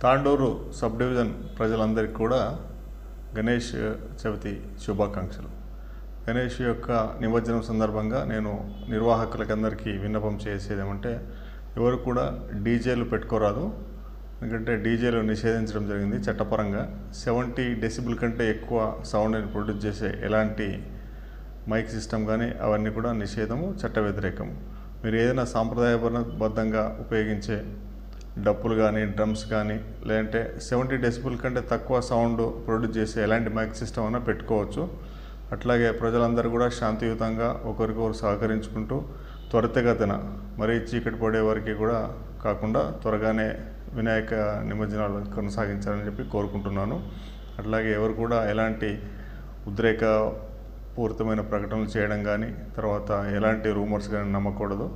Tandur sub division ప్రజలందరికీ కూడా గణేష్ చవితి శుభాకాంక్షలు. గణేష్ యొక్క నిమజ్జనం సందర్భంగా నేను నిర్వాహకులకందరికీ విన్నపం చేసేది ఏమంటే, ఎవరు కూడా డీజేలు పెట్టుకోరాదు. ఎందుకంటే డీజేలు నిషేధించడం జరిగింది చట్టపరంగా. 70 డెసిబుల్ కంటే ఎక్కువ సౌండ్ని ప్రొడ్యూస్ చేసే ఎలాంటి మైక్ సిస్టమ్ కానీ అవన్నీ కూడా నిషేధము, చట్ట వ్యతిరేకము. మీరు ఏదైనా సాంప్రదాయబద్ధంగా ఉపయోగించే డప్పులు కానీ, డ్రమ్స్ కానీ, లేదంటే 70 డెసిబుల్ కంటే తక్కువ సౌండ్ ప్రొడ్యూస్ చేసే ఎలాంటి మైక్ సిస్టమ్ అయినా పెట్టుకోవచ్చు. అట్లాగే ప్రజలందరూ కూడా శాంతియుతంగా ఒకరికొకరు సహకరించుకుంటూ త్వరితగతిన మరీ చీకటి పడే వరకు కూడా కాకుండా త్వరగానే వినాయక నిమజ్జనాలు కొనసాగించాలని చెప్పి కోరుకుంటున్నాను. అట్లాగే ఎవరు కూడా ఎలాంటి ఉద్రేక పూరితమైన ప్రకటనలు చేయడం కానీ, తర్వాత ఎలాంటి రూమర్స్ కానీ నమ్మకూడదు.